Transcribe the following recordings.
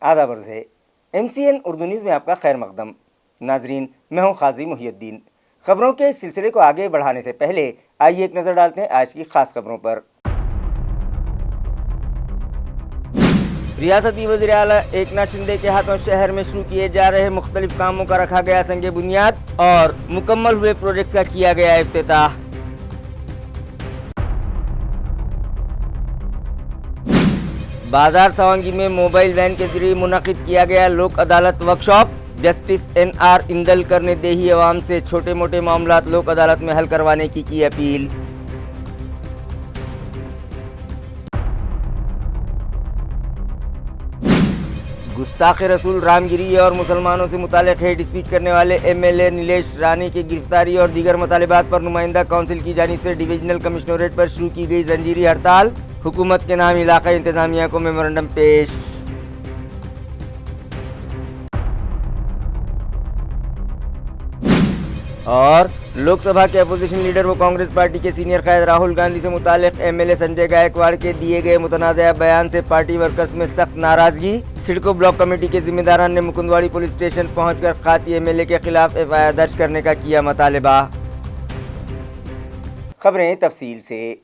آداب عرض ہے MCN اردو نیوز میں آپ کا خیر مقدم۔ ناظرین، میں ہوں قاضی محی الدین۔ خبروں کے سلسلے کو آگے بڑھانے سے پہلے آئیے ایک نظر ڈالتے ہیں آج کی خاص خبروں پر۔ ریاستی وزیر اعلیٰ ایکناتھ شندے کے ہاتھوں شہر میں شروع کیے جا رہے مختلف کاموں کا رکھا گیا سنگ بنیاد اور مکمل ہوئے پروجیکٹس کا کیا گیا افتتاح۔ بازار سوانگی میں موبائل وین کے ذریعے منعقد کیا گیا لوک عدالت ورکشاپ۔ جسٹس NR اندلکر نے دیہی عوام سے چھوٹے موٹے معاملات لوک عدالت میں حل کروانے کی اپیل۔ گستاخ رسول رام گیری اور مسلمانوں سے متعلق ہیٹ اسپیچ کرنے والے MLA نیلیش رانی کی گرفتاری اور دیگر مطالبات پر نمائندہ کونسل کی جانب سے ڈویژنل کمشنریٹ پر شروع کی گئی زنجیری ہڑتال۔ حکومت کے نام علاقائی انتظامیہ کو میمورنڈم پیش۔ اور لوک سبھا کے اپوزیشن لیڈر و کانگریس پارٹی کے سینئر قائد راہل گاندھی سے متعلق MLA سنجے گائیکواڑ کے دیے گئے متنازعہ بیان سے پارٹی ورکرز میں سخت ناراضگی۔ سڑکو بلاک کمیٹی کے ذمہ داران نے مکندواڑی پولیس اسٹیشن پہنچ کر قاطی MLA کے خلاف FIR درج کرنے کا کیا مطالبہ۔ خبریں تفصیل سے۔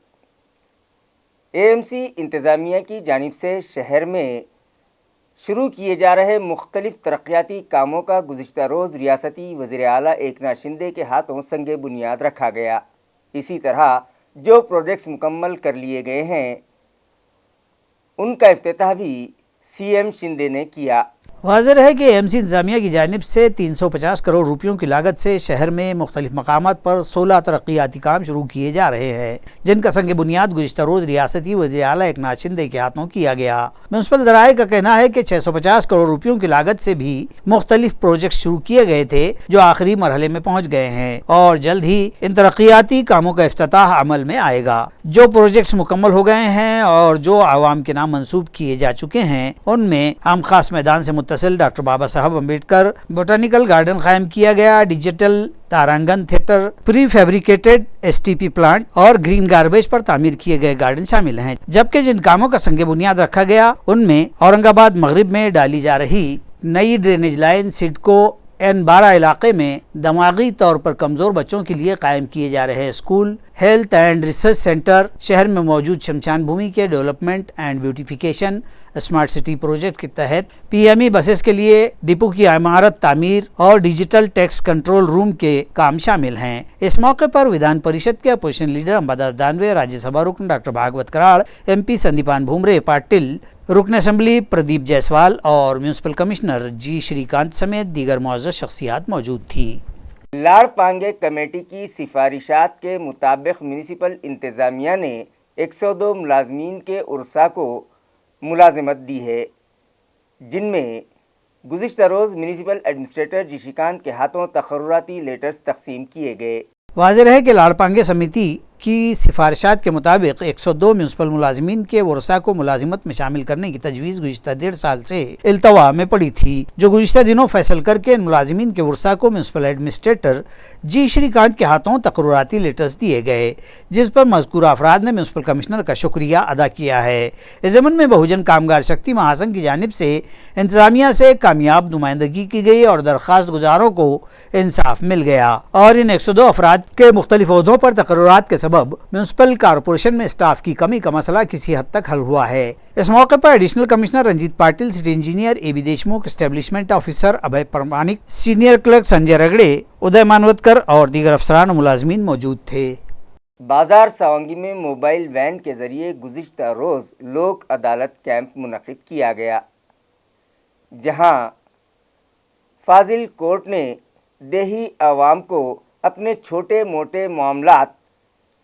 AMC انتظامیہ کی جانب سے شہر میں شروع کیے جا رہے مختلف ترقیاتی کاموں کا گزشتہ روز ریاستی وزیر اعلیٰ ایکناتھ شندے کے ہاتھوں سنگ بنیاد رکھا گیا۔ اسی طرح جو پروجیکٹس مکمل کر لیے گئے ہیں ان کا افتتاح بھی CM شندے نے کیا۔ واضح ہے کہ AMC انتظامیہ کی جانب سے 350 کروڑ روپیوں کی لاگت سے شہر میں مختلف مقامات پر 16 ترقیاتی کام شروع کیے جا رہے ہیں، جن کا سنگ بنیاد گزشتہ روز ریاستی وزیر اعلیٰ ایکناتھ شندے کے ہاتھوں کیا گیا۔ میونسپل ذرائع کا کہنا ہے کہ 650 کروڑ روپیوں کی لاگت سے بھی مختلف پروجیکٹ شروع کیے گئے تھے جو آخری مرحلے میں پہنچ گئے ہیں اور جلد ہی ان ترقیاتی کاموں کا افتتاح عمل میں آئے گا۔ جو پروجیکٹس مکمل ہو گئے ہیں اور جو عوام کے نام منسوب کیے جا چکے ہیں ان میں عام خاص میدان سے متصل ڈاکٹر بابا صاحب امبیڈکر بوٹانیکل گارڈن قائم کیا گیا، ڈیجیٹل تارانگن تھیٹر، پری فیبریکیٹڈ STP پلانٹ اور گرین گاربیج پر تعمیر کیے گئے گارڈن شامل ہیں، جبکہ جن کاموں کا سنگ بنیاد رکھا گیا ان میں اورنگ آباد مغرب میں ڈالی جا رہی نئی ڈرینیج لائن، سڈکو N12 علاقے میں دماغی طور پر کمزور بچوں کے لیے قائم کیے جا رہے school, health and research centre, شہر میں موجود شمشان بھومی کے development and beautification, smart city project کے تحت PME بسز کے لیے ڈپو کی عمارت تعمیر اور ڈیجیٹل ٹیکس کنٹرول روم کے کام شامل ہیں۔ اس موقع پر ودھان پریشد کے اپوزیشن لیڈر امباداس دانوے، راجیہ سبھا رکن ڈاکٹر بھاگوت کراڑ، MP سندیپان بھومرے پاٹل، رکن اسمبلی پردیپ جیسوال اور میونسپل کمشنر G شری کانت سمیت دیگر معزز شخصیات موجود تھیں۔ لاڑ پانگے کمیٹی کی سفارشات کے مطابق میونسپل انتظامیہ نے 102 ملازمین کے عرصہ کو ملازمت دی ہے، جن میں گزشتہ روز میونسپل ایڈمنسٹریٹر جی شری کانت کے ہاتھوں تقرراتی لیٹرز تقسیم کیے گئے۔ واضح ہے کہ لاڑ پانگے سمیتی کی سفارشات کے مطابق 102 میونسپل ملازمین کے ورثاء کو ملازمت میں شامل کرنے کی تجویز گزشتہ 1.5 سال سے التوا میں پڑی تھی، جو گزشتہ دنوں فیصل کر کے ان ملازمین کے ورثاء کو میونسپل ایڈمنسٹریٹر جی شری کانت کے ہاتھوں تقرراتی لیٹرز دیے گئے، جس پر مذکورہ افراد نے میونسپل کمشنر کا شکریہ ادا کیا ہے۔ اس ضمن میں بہوجن کامگار شکتی مہاسنگھ کی جانب سے انتظامیہ سے کامیاب نمائندگی کی گئی اور درخواست گزاروں کو انصاف مل گیا اور ان 102 افراد کے مختلف عہدوں پر تقررات کے سبب میونسپل کارپوریشن میں اسٹاف کی کمی کا مسئلہ کسی حد تک حل ہوا ہے۔ اس موقع پر additional commissioner Ranjit Patil, city engineer AB Deshmukh, establishment officer Abhay Pramanik, senior clerk Sanjay Ragade, Uday Manvatkar اور دیگر افسران و ملازمین موجود تھے۔ بازار سوانگی میں موبائل وین کے ذریعے گزشتہ روز لوک عدالت کیمپ منعقد کیا گیا، جہاں فاضل کورٹ نے دیہی عوام کو اپنے چھوٹے موٹے معاملات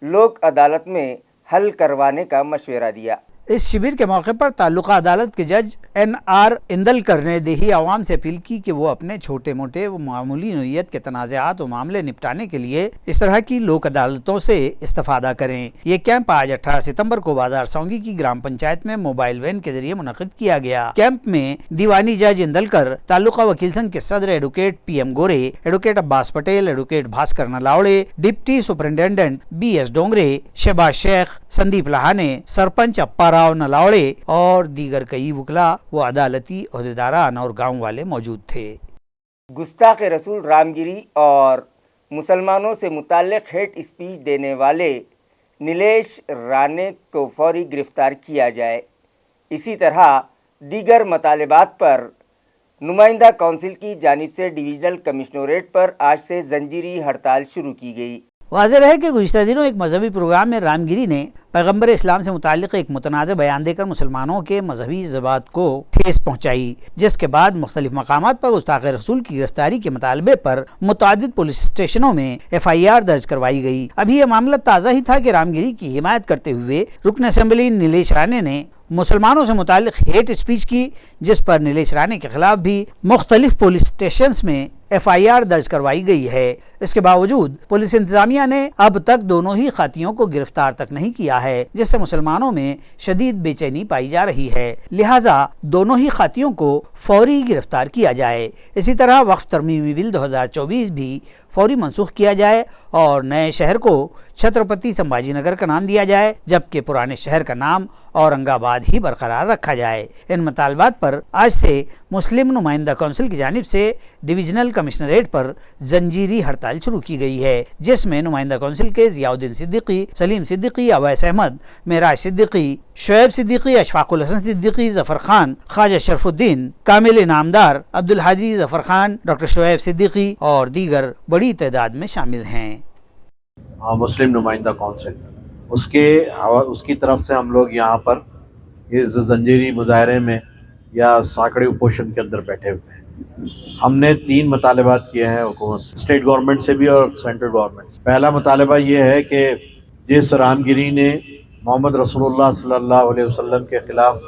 لوک عدالت میں حل کروانے کا مشورہ دیا۔ اس شبر کے موقع پر تعلقہ عدالت کے جج NR اندلکر نے دیہی عوام سے اپیل کی کہ وہ اپنے چھوٹے موٹے و معمولی نوعیت کے تنازعات و معاملے نپٹانے کے لیے اس طرح کی لوک عدالتوں سے استفادہ کریں۔ یہ کیمپ آج 18 ستمبر کو بازار سونگی کی گرام پنچایت میں موبائل وین کے ذریعے منعقد کیا گیا۔ کیمپ میں دیوانی جج اندلکر، تعلقہ وکیل سنگھ کے صدر advocate PM Gore, advocate Abbas Patel, advocate Bhaskar Nalawade, deputy superintendent BS Dongre, Shahbaz Shaikh, Sandeep لہانے، sarpanch اپا راؤ نلاوڑے اور دیگر کئی وکلا و عدالتی عہدیداران اور گاؤں والے موجود تھے۔ گستاخ رسول رامگیری اور مسلمانوں سے متعلق ہیٹ اسپیچ دینے والے نیلیش رانے کو فوری گرفتار کیا جائے۔ اسی طرح دیگر مطالبات پر نمائندہ کونسل کی جانب سے ڈویژنل کمشنریٹ پر آج سے زنجیری ہڑتال شروع کی گئی۔ واضح رہے کہ گزشتہ دنوں ایک مذہبی پروگرام میں رامگیری نے پیغمبر اسلام سے متعلق ایک متنازع بیان دے کر مسلمانوں کے مذہبی جذبات کو ٹھیس پہنچائی، جس کے بعد مختلف مقامات پر گستاخ رسول کی گرفتاری کے مطالبے پر متعدد پولیس اسٹیشنوں میں FIR درج کروائی گئی۔ ابھی یہ معاملہ تازہ ہی تھا کہ رامگیری کی حمایت کرتے ہوئے رکن اسمبلی نیلیش رانے نے مسلمانوں سے متعلق ہیٹ اسپیچ کی، جس پر نیلیش رانے کے خلاف بھی مختلف پولیس اسٹیشنز میں FIR درج کروائی گئی ہے۔ اس کے باوجود پولیس انتظامیہ نے اب تک دونوں ہی خاتیوں کو گرفتار تک نہیں کیا ہے، جس سے مسلمانوں میں شدید بے چینی پائی جا رہی ہے، لہٰذا دونوں ہی خاتیوں کو فوری گرفتار کیا جائے۔ اسی طرح وقف ترمیمی بل 2024 بھی فوری منسوخ کیا جائے اور نئے شہر کو چھترپتی سمبھاجی نگر کا نام دیا جائے، جبکہ پرانے شہر کا نام اورنگ آباد ہی برقرار رکھا جائے۔ ان مطالبات پر آج سے مسلم نمائندہ کونسل کی جانب سے ڈویژنل کمشنریٹ پر زنجیری ہڑتال شروع کی گئی ہے، جس میں نمائندہ کونسل کے ضیاء الدین صدیقی، سلیم صدیقی، اویس احمد، معراج صدیقی، شعیب صدیقی، اشفاق الحسن صدیقی، ظفر خان، خواجہ شرف الدین، کامل انعامدار، عبدالحادی ظفر خان، ڈاکٹر شعیب صدیقی اور دیگر بڑی تعداد میں شامل ہیں۔ مسلم نمائندہ کونسل اس کی طرف سے ہم لوگ یہاں پر اس زنجیری مظاہرے میں یا ساکڑے اپوشن کے اندر بیٹھے ہوئے ہیں۔ ہم نے 3 مطالبات کیے ہیں حکومت سے، اسٹیٹ گورنمنٹ سے بھی اور سینٹرل گورنمنٹ سے۔ پہلا مطالبہ یہ ہے کہ جس رامگیری نے محمد رسول اللہ صلی اللہ علیہ وسلم کے خلاف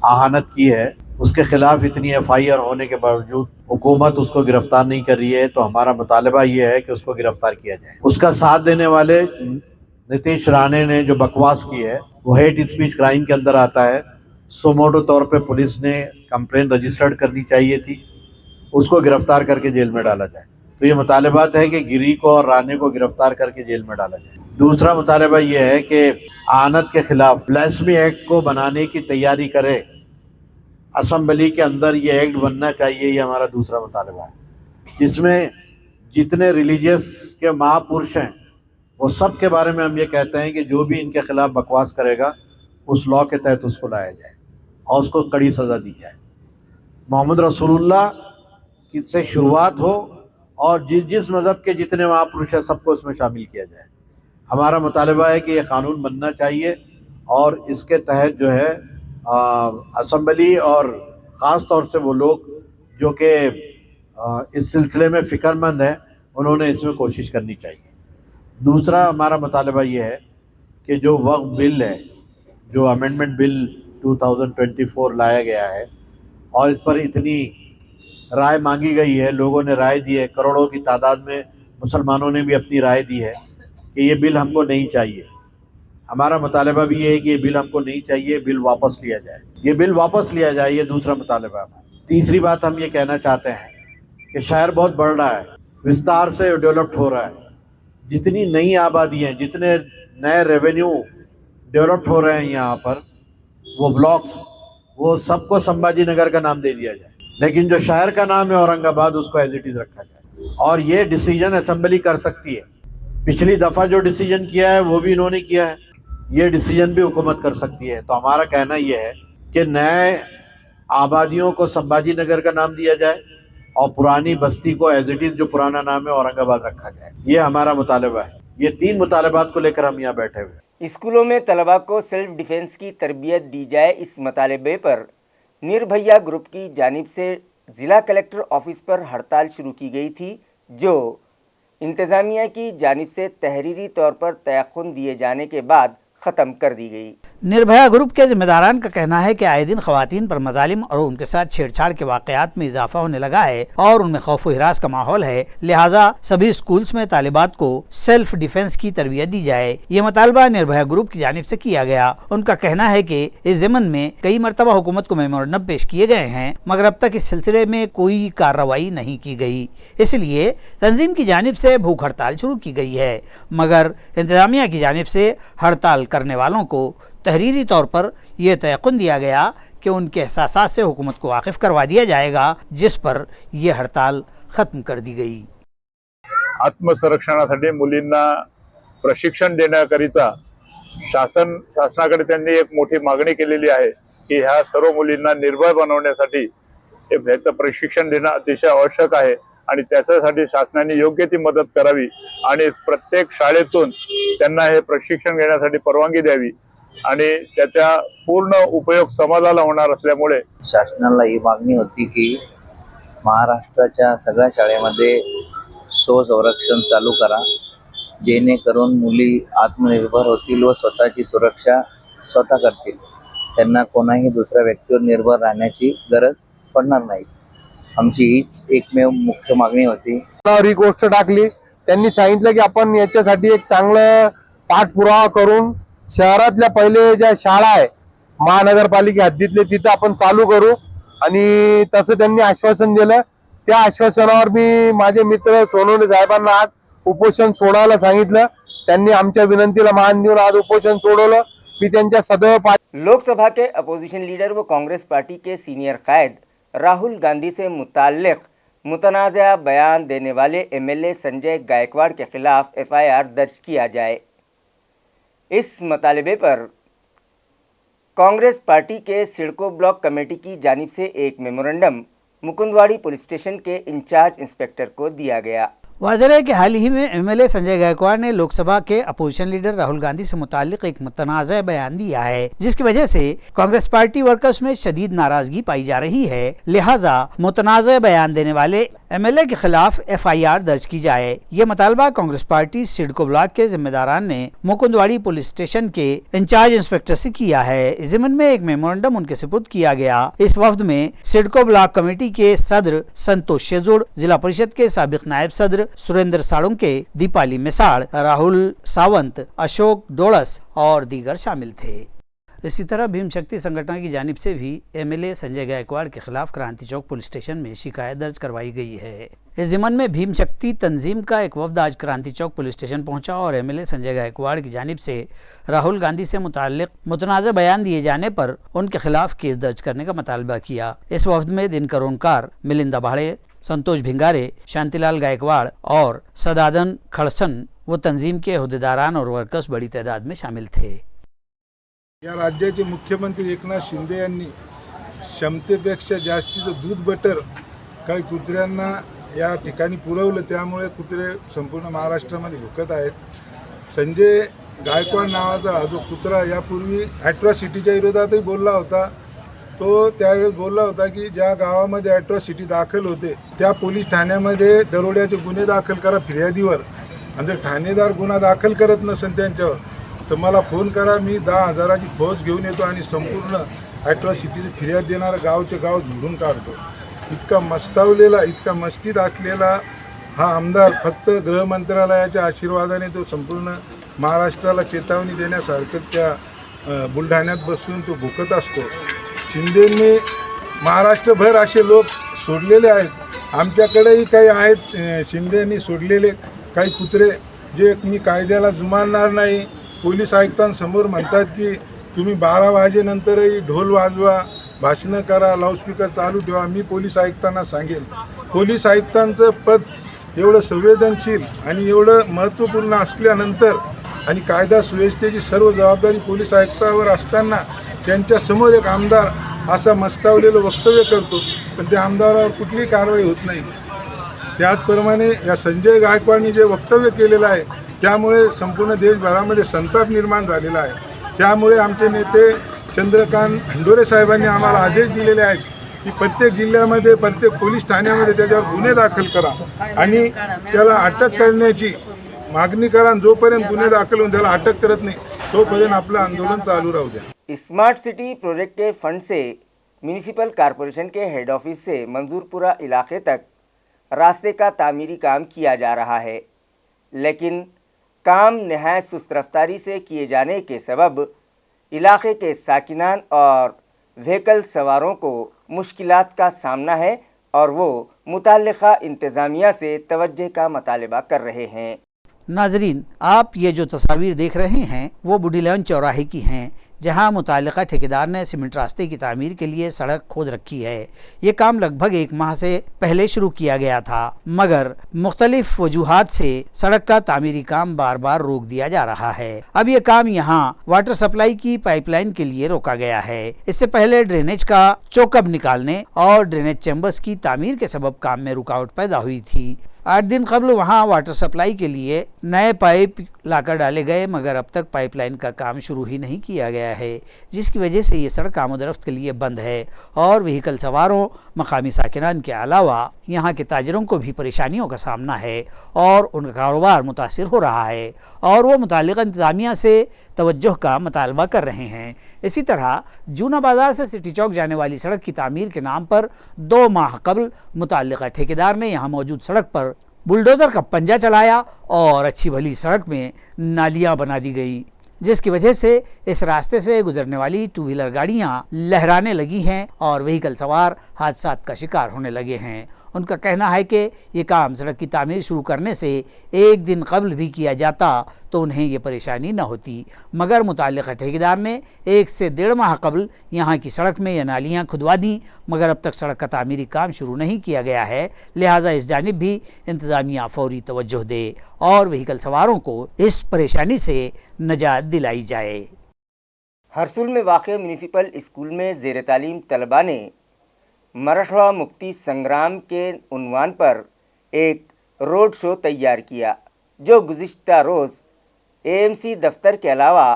اہانت کی ہے، اس کے خلاف اتنی FIR ہونے کے باوجود حکومت اس کو گرفتار نہیں کر رہی ہے، تو ہمارا مطالبہ یہ ہے کہ اس کو گرفتار کیا جائے۔ اس کا ساتھ دینے والے نتیش رانے نے جو بکواس کی ہے وہ ہیٹ اسپیچ کرائم کے اندر آتا ہے۔ سوموٹو طور پہ پولیس نے کمپلین رجسٹرڈ کرنی چاہیے تھی، اس کو گرفتار کر کے جیل میں ڈالا جائے۔ تو یہ مطالبات ہے کہ گیری کو اور رانے کو گرفتار کر کے جیل میں ڈالا جائے۔ دوسرا مطالبہ یہ ہے کہ اہانت کے خلاف بلاسفمی ایکٹ کو بنانے کی تیاری کرے، اسمبلی کے اندر یہ ایکٹ بننا چاہیے، یہ ہمارا دوسرا مطالبہ ہے، جس میں جتنے ریلیجیس کے مہاپرش ہیں وہ سب کے بارے میں ہم یہ کہتے ہیں کہ جو بھی ان کے خلاف بکواس کرے گا اس لا کے تحت اس کو لایا جائے اور اس کو کڑی سزا دی جائے۔ محمد رسول اللہ سے شروعات ہو اور جس مذہب کے جتنے مہاپرش ہیں سب کو اس میں شامل کیا جائے۔ ہمارا مطالبہ ہے کہ یہ قانون بننا چاہیے اور اس کے تحت جو ہے اسمبلی اور خاص طور سے وہ لوگ جو کہ اس سلسلے میں فکر مند ہیں انہوں نے اس میں کوشش کرنی چاہیے۔ دوسرا ہمارا مطالبہ یہ ہے کہ جو وقف بل ہے، جو امینڈمنٹ بل 2024 لایا گیا ہے اور اس پر اتنی رائے مانگی گئی ہے، لوگوں نے رائے دی ہے، کروڑوں کی تعداد میں مسلمانوں نے بھی اپنی رائے دی ہے کہ یہ بل ہم کو نہیں چاہیے۔ ہمارا مطالبہ بھی یہ ہے کہ یہ بل ہم کو نہیں چاہیے، بل واپس لیا جائے، یہ بل واپس لیا جائے، یہ دوسرا مطالبہ ہے۔ تیسری بات ہم یہ کہنا چاہتے ہیں کہ شہر بہت بڑھ رہا ہے، وستار سے ڈیولپڈ ہو رہا ہے، جتنی نئی آبادی ہیں، جتنے نئے ریونیو ڈیولپڈ ہو رہے ہیں یہاں پر، وہ بلاکس، وہ سب کو سمبھاجی نگر کا نام دے دیا جائے، لیکن جو شہر کا نام ہے اورنگ آباد اس کو ایز اٹ از رکھا جائے، اور یہ ڈیسیجن اسمبلی کر سکتی ہے۔ پچھلی دفعہ جو ڈیسیجن کیا ہے وہ بھی انہوں نے کیا ہے، یہ ڈیسیجن بھی حکومت کر سکتی ہے۔ تو ہمارا کہنا یہ ہے کہ نئے آبادیوں کو سمبھاجی نگر کا نام دیا جائے اور پرانی بستی کو ایز اٹ از جو پرانا نام ہے اورنگ آباد رکھا جائے، یہ ہمارا مطالبہ ہے۔ یہ 3 مطالبات کو لے کر ہم یہاں بیٹھے ہوئے ہیں۔ اسکولوں میں طلباء کو سیلف ڈیفنس کی تربیت دی جائے، اس مطالبے پر نربھیا گروپ کی جانب سے ضلع کلکٹر آفس پر ہڑتال شروع کی گئی تھی، جو انتظامیہ کی جانب سے تحریری طور پر تیقن دیے جانے کے بعد ختم کر دی گئی۔ نربھیا گروپ کے ذمہ داران کا کہنا ہے کہ آئے دن خواتین پر مظالم اور ان کے ساتھ چھیڑ چھاڑ کے واقعات میں اضافہ ہونے لگا ہے اور ان میں خوف و ہراس کا ماحول ہے، لہٰذا سبھی اسکولز میں طالبات کو سیلف ڈیفنس کی تربیت دی جائے۔ یہ مطالبہ نربھیا گروپ کی جانب سے کیا گیا۔ ان کا کہنا ہے کہ اس ضمن میں کئی مرتبہ حکومت کو میمورنڈم پیش کیے گئے ہیں، مگر اب تک اس سلسلے میں کوئی کارروائی نہیں کی گئی، اس لیے تنظیم کی جانب سے بھوک ہڑتال شروع کی گئی ہے، مگر انتظامیہ کی جانب سے ہڑتال کرنے والوں کو تحریری طور پر یہ تیقن دیا گیا کہ ان کے احساسات سے حکومت کو واقف کروا دیا جائے گا، جس پر یہ ہڑتال ختم کر دی گئی۔ आत्मसंरक्षणासाठी मुलींना प्रशिक्षण देण्याकरिता शासनाकडे त्यांनी एक मोठी मागणी केलेली आहे की ह्या सर्व मुलींना निर्भय बनवण्यासाठी ह्याचं प्रशिक्षण देणं अतिशय आवश्यक आहे आणि त्याच्यासाठी शासनाने योग्य ती मदत करावी आणि प्रत्येक शाळेतून त्यांना हे प्रशिक्षण घेण्यासाठी परवानगी द्यावी आणि त्याचा पूर्ण उपयोग समाजाला होणार असल्यामुळे शासनाला ही मागणी होती की महाराष्ट्राच्या सगळ्या शाळेमध्ये स्वसंरक्षण चालू करा, जेणेकरून मुली आत्मनिर्भर होतील व स्वतःची सुरक्षा स्वतः करतील। त्यांना कोणाही दुसऱ्या व्यक्तीवर निर्भर राहण्याची गरज पडणार नाही। आमची हीच एकमेव मुख्य मागणी होती। ही गोष्ट टाकली, त्यांनी सांगितलं की आपण याच्यासाठी एक चांगलं पाठपुरावा करून शहरातल्या पहिले ज्या शाळा आहे महानगरपालिका हद्दीतले तिथं आपण चालू करू आणि तसं त्यांनी आश्वासन दिलं। त्या आश्वासनावर मी माझे मित्र सोनवणे साहेबांना आज उपोषण सोडायला सांगितलं। त्यांनी आमच्या विनंतीला मान देऊन आज उपोषण सोडवलं। मी त्यांच्या सदैव लोकसभा के अपोजिशन लीडर व कांग्रेस पार्टी के सीनियर कायद राहुल गांधी से मुताल्लिक मुतनाज़ा बयान देने वाले एमएलए संजय गायकवाड़ के खिलाफ एफआईआर दर्ज किया जाए। इस मुतालबे पर कांग्रेस पार्टी के सिडको ब्लॉक कमेटी की जानिब से एक मेमोरेंडम मुकुंदवाड़ी पुलिस स्टेशन के इंचार्ज इंस्पेक्टर को दिया गया। वाज़ेह है कि हाल ही में एमएलए संजय गायकवाड़ ने लोकसभा के अपोजिशन लीडर राहुल गांधी से मुताल्लिक एक मुतनाज़ा बयान दिया है, जिसकी वजह से कांग्रेस पार्टी वर्कर्स में शदीद नाराजगी पाई जा रही है। लिहाजा मुतनाज़ा बयान देने वाले एमएलए के खिलाफ एफआईआर दर्ज की जाए। ये मुतालबा कांग्रेस पार्टी सिडको ब्लॉक के जिम्मेदारान ने मुकुंदवाड़ी पुलिस स्टेशन के इंचार्ज इंस्पेक्टर से किया है। इस ज़िम्मन में एक मेमोरेंडम उनके सुपुर्द किया गया। इस वफ्द में सिडको ब्लॉक कमेटी के सदर संतोष शेजुड़, जिला परिषद के साबिक नायब सदर सुरेंद्र साळुंके, दीपाली मिसाड़, राहुल सावंत, अशोक डोड़स और दीगर शामिल थे। इसी तरह भीम शक्ति संगठन की जानिब से भी एमएलए संजय गायकवाड़ के खिलाफ क्रांति चौक पुलिस स्टेशन में शिकायत दर्ज करवाई गई है। इस ज़िम्मन में भीम शक्ति तंजीम का एक वफ्द आज क्रांति चौक पुलिस स्टेशन पहुंचा और एमएलए संजय गायकवाड़ की जानिब से राहुल गांधी से मुताल्लिक मुतनाज़ा बयान दिए जाने पर उनके खिलाफ केस दर्ज करने का मुतालबा किया। इस वफ्द में दिनकर ओंकार, मिलिंदा भाड़े, संतोष भिंगारे, शांतिलाल गायकवाड़ और सदानंद खड़सन व तंजीम के अहदेदारान और वर्कर्स बड़ी तादाद में शामिल थे। या राज्याचे मुख्यमंत्री एकनाथ शिंदे यांनी क्षमतेपेक्षा जास्तीचं दूध बटर काही कुत्र्यांना या ठिकाणी पुरवलं, त्यामुळे कुत्रे संपूर्ण महाराष्ट्रामध्ये भुकत आहेत। संजय गायकवाड नावाचा हा जो कुत्रा यापूर्वी ॲट्रॉसिटीच्या विरोधातही बोलला होता। तो त्यावेळेस बोलला होता की ज्या गावामध्ये ॲट्रॉसिटी दाखल होते त्या पोलीस ठाण्यामध्ये दरोड्याचे गुन्हे दाखल करा फिर्यादीवर, आणि जर ठाणेदार गुन्हा दाखल करत नसेल त्यांच्यावर तर मला फोन करा, मी 10,000ची फौज घेऊन येतो आणि संपूर्ण ॲट्रॉसिटीची फिर्याद देणारा गावचे गाव झोडून काढतो। इतका मस्तावलेला, इतका मस्तीत असलेला हा आमदार फक्त गृहमंत्रालयाच्या आशीर्वादाने तो संपूर्ण महाराष्ट्राला चेतावणी देण्यासारखं त्या बुलढाण्यात बसून तो भुकत असतो। शिंदेंनी महाराष्ट्रभर असे लोक सोडलेले आहेत। आमच्याकडेही काही आहेत शिंदेंनी सोडलेले काही कुत्रे जे मी कायद्याला जुमानणार नाही। पोलीस आयुक्तांसमोर म्हणतात की तुम्ही 12 वाजेनंतरही ढोल वाजवा, भाषणं करा, लाऊडस्पीकर चालू ठेवा। मी पोलीस आयुक्तांना सांगेन, पोलीस आयुक्तांचं पद एवढं संवेदनशील आणि एवढं महत्त्वपूर्ण असल्यानंतर आणि कायदा सुव्यवस्थेची सर्व जबाबदारी पोलीस आयुक्तावर असताना त्यांच्यासमोर एक आमदार असा मस्तावलेलं वक्तव्य करतो, पण त्या आमदारावर कुठलीही कारवाई होत नाही। त्याचप्रमाणे या संजय गायकवाडनी जे वक्तव्य केलेलं आहे त्यामुळे संपूर्ण देशभरामध्ये संताप निर्माण झालेला आहे। त्यामुळे आमचे नेते चंद्रकांत खंडोरे साहेबांनी आम्हाला आदेश दिलेले आहेत की प्रत्येक जिल्ह्यामध्ये, प्रत्येक पोलीस ठाण्यामध्ये त्याच्यावर गुन्हे दाखल करा आणि त्याला अटक करण्याची मागणी करा। जोपर्यंत गुन्हे दाखल होऊन त्याला अटक करत नाही तोपर्यंत आपलं आंदोलन चालू राहू द्या। स्मार्ट सिटी प्रोजेक्ट के फंड से म्यूनिसिपल कॉरपोरेशन के हेड ऑफिस से मंजूरपुरा इलाके तक रास्ते का तामीरी काम किया जा रहा है, लेकिन काम नहायत सुस्त रफ्तारी से किए जाने के सबब इलाके के साकिनान और व्हीकल सवारों को मुश्किलात का सामना है और वो मुताल्लिका इंतज़ामिया से तवज्जो का मुतालबा कर रहे हैं। नाजरीन, आप ये जो तस्वीर देख रहे हैं वो बूढ़ी लाइन चौराहे की हैं। जहां मुताल्लिका ठेकेदार ने सीमेंट रास्ते की तामीर के लिए सड़क खोद रखी है। ये काम लगभग 1 माह से पहले शुरू किया गया था, मगर मुख्तलिफ वजूहात से सड़क का तामीरी काम बार बार रोक दिया जा रहा है। अब ये काम यहाँ वाटर सप्लाई की पाइपलाइन के लिए रोका गया है। इससे पहले ड्रेनेज का चोकअप निकालने और ड्रेनेज चैम्बर्स की तामीर के सबब काम में रुकावट पैदा हुई थी। 8 दिन कबल वहां वाटर सप्लाई के लिए नए पाइप लाकर डाले गए, मगर अब तक पाइपलाइन का काम शुरू ही नहीं किया गया है, जिसकी वजह से ये सड़क आमदरफ्त के लिए बंद है और व्हीकल सवारों, मकामी साकिनान के अलावा यहाँ के ताजरों को भी परेशानियों का सामना है और उनका कारोबार मुतासिर हो रहा है और वो मुताल्लिक़ा इंतज़ामिया से तवज्जो का मुतालबा कर रहे हैं। इसी तरह जूना बाज़ार से सिटी चौक जाने वाली सड़क की तामीर के नाम पर 2 माह कबल मुताल्लिक़ा ठेकेदार ने यहाँ मौजूद सड़क पर बुलडोज़र का पंजा चलाया और अच्छी भली सड़क में नालियाँ बना दी गई, जिसकी वजह से इस रास्ते से गुजरने वाली 2 व्हीलर गाड़ियाँ लहराने लगी हैं और व्हीकल सवार हादसात का शिकार होने लगे हैं। उनका कहना है कि ये काम सड़क की तामीर शुरू करने से 1 दिन कबल भी किया जाता तो उन्हें ये परेशानी न होती, मगर मुताल्लिक़ा ठेकेदार ने 1 से 1.5 माह कबल यहाँ की सड़क में ये नालियाँ खुदवा दी, मगर अब तक सड़क का तामीरी काम शुरू नहीं किया गया है। लिहाजा इस जानिब भी इंतज़ामिया फौरी तवज्जो दे और व्हीकल सवारों को इस परेशानी से निजात दिलाई जाए। हरसुल में वाक़े म्यूनिसिपल स्कूल में ज़ेर तालीम तलबा ने मराठवाड़ा मुक्ति संग्राम के उन्वान पर एक रोड शो तैयार किया, जो गुज़िश्ता रोज़ एएमसी दफ्तर के अलावा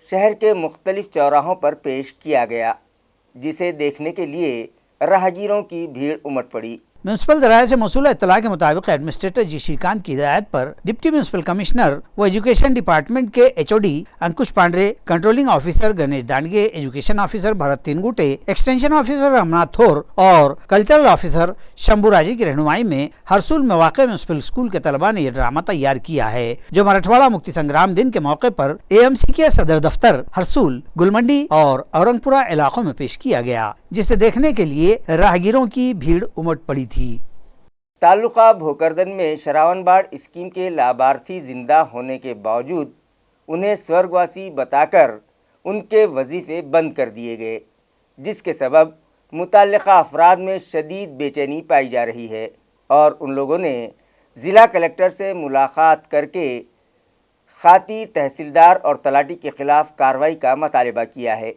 शहर के मुख्तलिफ चौराहों पर पेश किया गया, जिसे देखने के लिए राहगीरों की भीड़ उमड़ पड़ी। म्यूनसिपल दराये से मौसूल इत्तला के मुताबिक एडमिनिस्ट्रेटर जी श्रीकांत की हिदायत पर डिप्टी म्यूनसिपल कमिश्नर व एजुकेशन डिपार्टमेंट के HOD Ankush Pande, controlling officer Ganesh Dandge, education officer Bharat Tingute, extension officer Ramnath Thor और कल्चरल ऑफिसर शंभू राजी की रहनुमाई में हरसुल में वाक़े म्यूनसिपल स्कूल के तलबा ने यह ड्रामा तैयार किया है, जो मराठवाड़ा मुक्ति संग्राम दिन के मौके पर AMC के सदर दफ्तर हरसुल, गुलमंडी और औरंगपुरा इलाकों में पेश किया गया, जिसे देखने के लिए राहगीरों की भीड़ उमड़ पड़ी थी। ताल्लुका भोकरदन में श्रावणबाड़ स्कीम के लाभार्थी जिंदा होने के बावजूद उन्हें स्वर्गवासी बताकर उनके वजीफे बंद कर दिए गए, जिसके सबब मुताल्लिका अफराद में शदीद बेचैनी पाई जा रही है और उन लोगों ने ज़िला कलेक्टर से मुलाकात करके खाती तहसीलदार और तलाटी के खिलाफ कार्रवाई का मुतालबा किया है।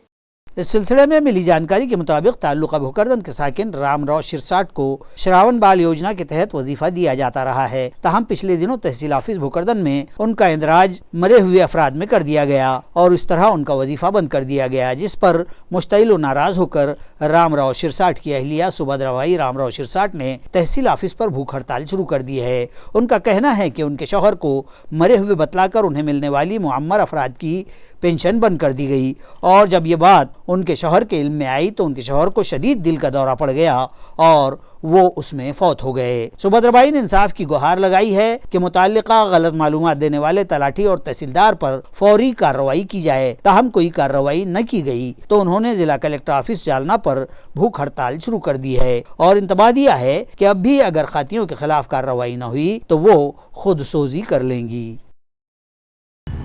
इस सिलसिले में मिली जानकारी के मुताबिक ताल्लुका भोकरदन के साकिन रामराव शिरसाट को श्रावण बाल योजना के तहत वजीफा दिया जाता रहा है। ताहम पिछले दिनों तहसील ऑफिस भोकरदन में उनका इंदराज मरे हुए अफराद में कर दिया गया और इस तरह उनका वजीफा बंद कर दिया गया, जिस पर मुश्तइल और नाराज होकर रामराव शिरसाट की अहलिया सुभद्रा भाई रामराव शिरसाट ने तहसील ऑफिस पर भूख हड़ताल शुरू कर दी है। उनका कहना है कि उनके शौहर को मरे हुए बतलाकर उन्हें मिलने वाली मुअम्मर अफराद की पेंशन बंद कर दी गई और जब ये बात उनके शौहर के इल्म में आई तो उनके शौहर को शदीद दिल का दौरा पड़ गया और वो उसमें फौत हो गए। सुभद्राबाई ने इंसाफ की गुहार लगाई है कि मुताल्लिका गलत मालूमात देने वाले तलाठी और तहसीलदार पर फौरी कार्रवाई की जाए। ताहम कोई कार्रवाई न की गई तो उन्होंने जिला कलेक्टर ऑफिस जालना पर भूख हड़ताल शुरू कर दी है और इंतबाह दिया है कि अब भी अगर खातियों के खिलाफ कार्रवाई न हुई तो वो खुद सोजी कर लेंगी।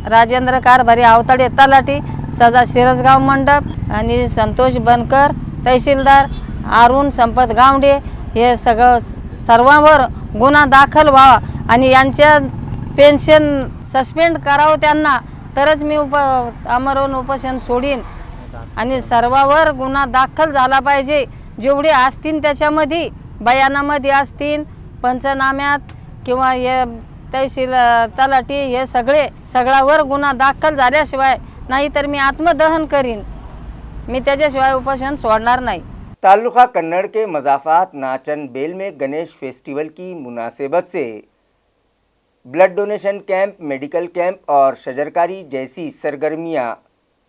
राजेंद्र कारभारी आवताडे तलाठी, सजा शिरसगाव मंडप आणि संतोष बनकर तहसीलदार, अरुण संपत गावडे हे सर्वांवर गुन्हा दाखल व्हावा आणि यांच्या पेन्शन सस्पेंड करावं त्यांना, तरच मी आमरण उपोषण सोडीन आणि सर्वांवर गुन्हा दाखल झाला पाहिजे। जेवढे असतील त्याच्यामध्ये बयानामध्ये असतील, पंचनाम्यात किंवा हे तहसील तलाठी हे सगळ्यावर गुन्हा दाखल झाल्याशिवाय नाही तर मी आत्मदहन करीन, मी त्याच्याशिवाय उपोषण सोडणार नाही। ताल्लुका कन्नड़ के मज़ाफ़ात नाचन बेल में गणेश फेस्टिवल की मुनासिबत से blood donation camp, medical camp और शजरकारी जैसी सरगर्मियां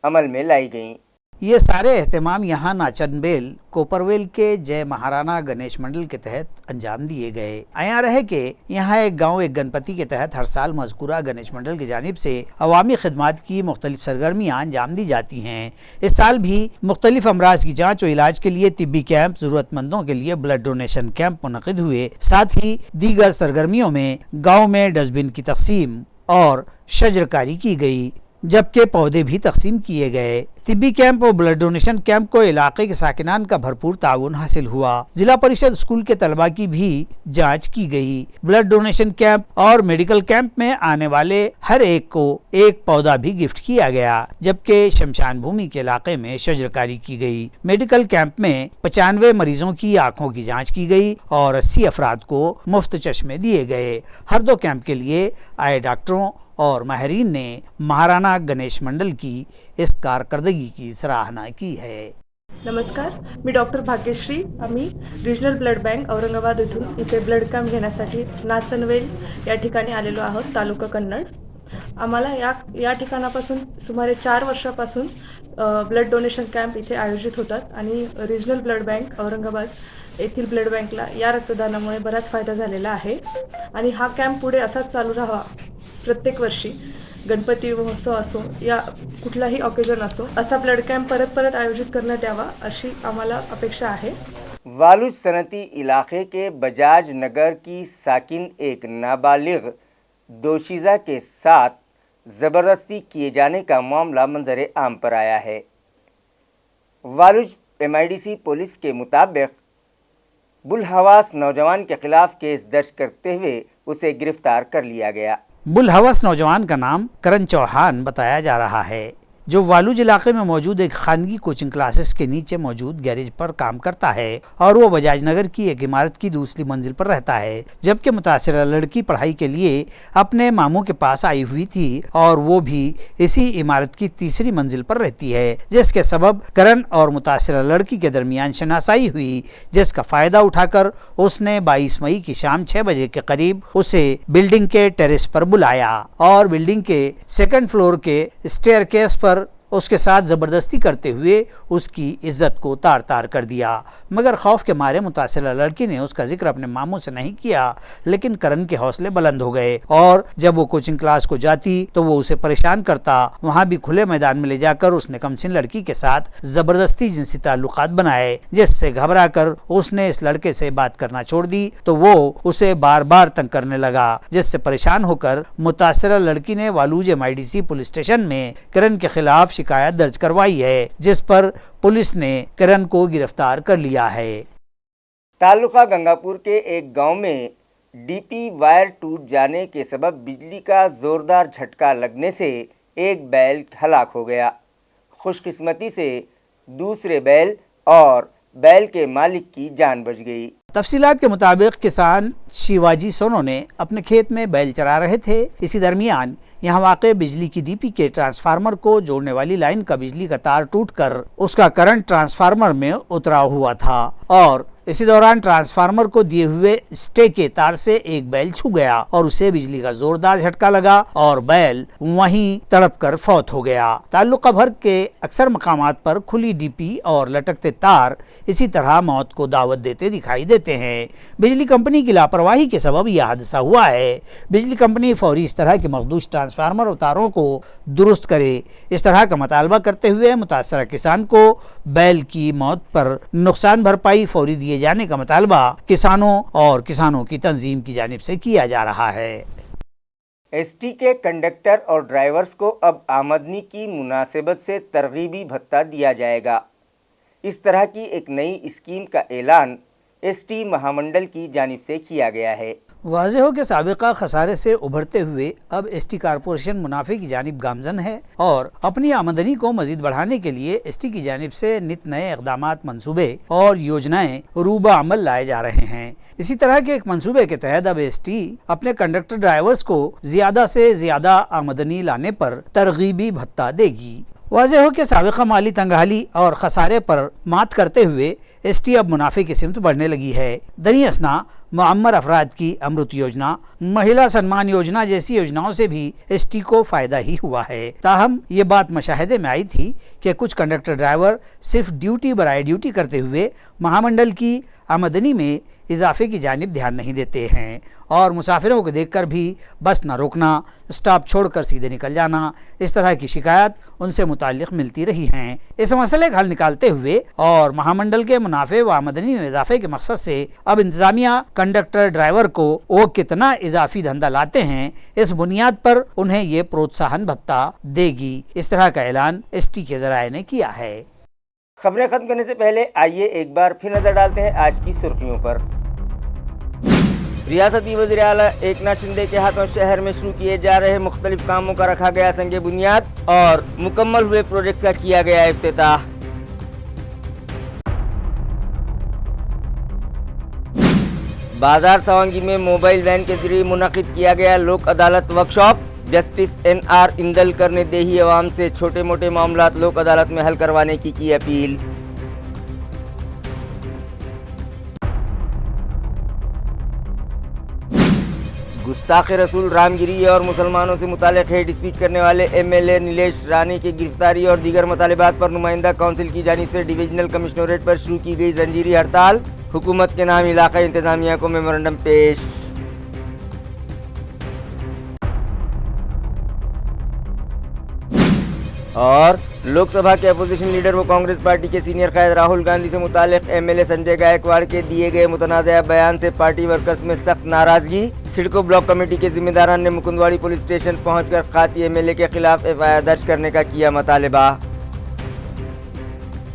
अमल में लाई गईं। ये सारे एहतमाम यहाँ नाचनबेल कोपरवेल के जय महाराणा गणेश मंडल के तहत अंजाम दिए गए। आया रहे कि यहाँ एक गांव एक गणपति के तहत हर साल मज़कूरा गणेश मंडल की जानिब से अवामी खिदमात की मुख्तलिफ सरगर्मियाँ अंजाम दी जाती हैं। इस साल भी मुख्तलिफ अमराज की जाँच और इलाज के लिए तिब्बी कैंप, ज़रूरतमंदों के लिए ब्लड डोनेशन कैंप मुनक़िद हुए। साथ ही दीगर सरगर्मियों में गाँव में डस्टबिन की तकसीम और शजरकारी की गई, जबकि पौधे भी तकसीम किए गए। तिब्बी कैंप और ब्लड डोनेशन कैंप को इलाके के साकिनान का भरपूर ताउन हासिल हुआ। जिला परिषद स्कूल के तलबा की भी जांच की गई। ब्लड डोनेशन कैंप और मेडिकल कैंप में आने वाले हर एक को एक पौधा भी गिफ्ट किया गया, जबकि शमशान भूमि के इलाके में शजरकारी की गई। मेडिकल कैंप में 95 मरीजों की आंखों की जाँच की गई और 80 अफराद को मुफ्त चश्मे दिए गए। हर दो कैंप के लिए आए डॉक्टरों और माहिरीन ने महाराणा गणेश मंडल की इस कारकर्दगी की सराहना की है। नमस्कार, मी डॉक्टर भाग्यश्री. आम्ही रिजनल ब्लड बँक औरंगाबाद येथून इथे ब्लड कॅम्प घेण्यासाठी नाचनवेल या ठिकाणी आलेलो आहोत, तालुका कन्नड. आम्हाला या ठिकाणापासून सुमारे 4 वर्षापासून ब्लड डोनेशन कॅम्प इथे आयोजित होतात आणि रिजनल ब्लड बँक औरंगाबाद येथील ब्लड बँकला या रक्तदानामुळे बराच फायदा झालेला आहे आणि हा कॅम्प पुढे असाच चालू राहावा. प्रत्येक वर्षी गणपती महोत्सव असो या कुठलाही ऑकेजन असो असा ब्लड कॅम्प परत आयोजित करण्यात यावा अशी आम्हाला अपेक्षा आहे. वालूज सनती इलाके के बजाज नगर की साकिन एक नाबालिग दोशीज़ा के साथ ज़बरदस्ती किए जाने का मामला मंजर आम पर आया है। वालूज MIDC पुलिस के मुताबिक बुलहवास नौजवान के खिलाफ केस दर्ज करते हुए उसे गिरफ्तार कर लिया गया। बुलहवस नौजवान का नाम करण चौहान बताया जा रहा है, जो वालूज इलाके में मौजूद एक खानगी कोचिंग क्लासेस के नीचे मौजूद गैरेज पर काम करता है और वो बजाज नगर की एक इमारत की दूसरी मंजिल पर रहता है, जबकि मुतासिरा लड़की पढ़ाई के लिए अपने मामू के पास आई हुई थी और वो भी इसी इमारत की तीसरी मंजिल पर रहती है, जिसके सबब करण और मुतासिरा लड़की के दरमियान शनासाई हुई, जिसका फायदा उठाकर उसने 22 मई की शाम 6 बजे के करीब उसे बिल्डिंग के टेरेस पर बुलाया और बिल्डिंग के सेकंड फ्लोर के स्टेयरकेस पर उसके साथ ज़बरदस्ती करते हुए उसकी इज्जत को तार तार कर दिया। मगर खौफ के मारे मुतासिरा लड़की ने उसका जिक्र अपने मामू से नहीं किया, लेकिन करण के हौसले बुलंद हो गए और जब वो कोचिंग क्लास को जाती तो वो उसे परेशान करता। वहाँ भी खुले मैदान में ले जाकर उसने कमसिन लड़की के साथ ज़बरदस्ती जिनसी ताल्लुकात बनाए, जिससे घबरा कर उसने इस लड़के से बात करना छोड़ दी तो वो उसे बार बार तंग करने लगा, जिससे परेशान होकर मुतासिरा लड़की ने वालूज MIDC पुलिस स्टेशन में करण के खिलाफ शिकायत दर्ज करवाई है, जिस पर पुलिस ने करण को गिरफ्तार कर लिया है। तालुका गंगापुर के एक गांव में DP वायर टूट जाने के सबब बिजली का जोरदार झटका लगने से एक बैल हलाक हो गया। खुशकिस्मती से दूसरे बैल और बैल के मालिक की जान बच गई। तफसीलात के मुताबिक किसान शिवाजी सोनो ने अपने खेत में बैल चरा रहे थे। इसी दरमियान यहाँ वाक़े बिजली की DP के ट्रांसफार्मर को जोड़ने वाली लाइन का बिजली का तार टूटकर उसका करंट ट्रांसफार्मर में उतरा हुआ था और इसी दौरान ट्रांसफार्मर को दिए हुए स्टे के तार से एक बैल छू गया और उसे बिजली का जोरदार झटका लगा और बैल वहीं तड़प कर फौत हो गया। ताल्लुका भर के अक्सर मकामात पर खुली DP और लटकते तार इसी तरह मौत को दावत देते दिखाई देते हैं। बिजली कंपनी की लापरवाही के सबब यह हादसा हुआ है। बिजली कंपनी फौरी इस तरह के मखदूश ट्रांसफार्मर और तारों को दुरुस्त करे, इस तरह का मुतालबा करते हुए मुतासरा किसान को बैल की मौत पर नुकसान भरपाई फौरी दिए जाने का मुतालबा किसानों और किसानों की तंजीम की जानिब से किया जा रहा है। ST के कंडक्टर और ड्राइवर्स को अब आमदनी की मुनासिबत से तरगीबी भत्ता दिया जाएगा। इस तरह की एक नई स्कीम का ऐलान ST महामंडल की जानिब से किया गया है। वाज़ेह हो कि साबिका खसारे से उभरते हुए अब ST कारपोरेशन मुनाफे की जानिब गामजन है और अपनी आमदनी को मजीद बढ़ाने के लिए ST की जानिब से नित नए इक़दामात, मंसूबे और योजनाएं रूबा अमल लाए जा रहे हैं। इसी तरह के एक मंसूबे के तहत अब ST अपने कंडक्टर ड्राइवर्स को ज़्यादा से ज़्यादा आमदनी लाने पर तरगीबी भत्ता देगी। वाज़ेह हो कि साबिका माली तंगहाली और खसारे पर मात करते हुए ST अब मुनाफे की सिमत बढ़ने लगी है। दनी असना मुअम्मर अफराद की अमृत योजना, महिला सम्मान योजना जैसी योजनाओं से भी ST को फ़ायदा ही हुआ है। ताहम ये बात मशाहिदे में आई थी कि कुछ कंडक्टर ड्राइवर सिर्फ ड्यूटी बराए ड्यूटी करते हुए महामंडल की आमदनी में इजाफे की जानिब ध्यान नहीं देते हैं और मुसाफिरों को देखकर भी बस न रोकना, स्टॉप छोड़कर सीधे निकल जाना, इस तरह की शिकायत उनसे मुताल्लिक मिलती रही हैं। इस मसले का हल निकालते हुए और महामंडल के मुनाफे व आमदनी में इजाफे के मकसद से अब इंतजामिया कंडक्टर ड्राइवर को वो कितना इजाफी धंधा लाते हैं, इस बुनियाद पर उन्हें ये प्रोत्साहन भत्ता देगी। इस तरह का ऐलान ST के ज़राए ने किया है। खबरें खत्म करने से पहले आइए एक बार फिर नजर डालते हैं आज की सुर्खियों पर। रियासती वज़ीर आला एकनाथ शिंदे के हाथों शहर में शुरू किए जा रहे मुख्तलिफ कामों का रखा गया संगे बुनियाद और मुकम्मल हुए प्रोजेक्ट्स का किया गया इफ्तिताह। बाजार सावंगी में मोबाइल वैन के जरिए मुनक़िद किया गया लोक अदालत वर्कशॉप। जस्टिस NR इंदलकर ने देही अवाम से छोटे मोटे मामलात लोक अदालत में हल करवाने की अपील। गुस्ताख रसूल रामगिरी और मुसलमानों से मुताल्लिक़ हेट स्पीच करने वाले MLA नीलेश रानी की गिरफ्तारी और दीगर मतलबात पर नुमाइंदा काउंसिल की जानिब से डिवीजनल कमिश्नरेट पर शुरू की गई जंजीरी हड़ताल। हुकूमत के नाम इलाका इंतजामिया को मेमोरेंडम पेश। और लोकसभा के अपोजिशन लीडर व कांग्रेस पार्टी के सीनियर कायद राहुल गांधी से मुताल्लिक़ MLA संजय गायकवाड़ के दिए गए मुतनाज़ा बयान से पार्टी वर्कर्स में सख्त नाराजगी। सिडको ब्लॉक कमेटी के जिम्मेदारान ने मुकुंदवाड़ी पुलिस स्टेशन पहुंचकर खाती MLA के खिलाफ FIR दर्ज करने का किया मुतालबा।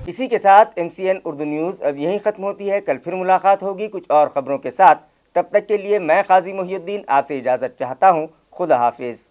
इसी के साथ MCN उर्दू न्यूज़ अब यहीं ख़त्म होती है। कल फिर मुलाकात होगी कुछ और ख़बरों के साथ। तब तक के लिए मैं काजी मोहिउद्दीन आपसे इजाज़त चाहता हूँ। खुदा हाफिज़।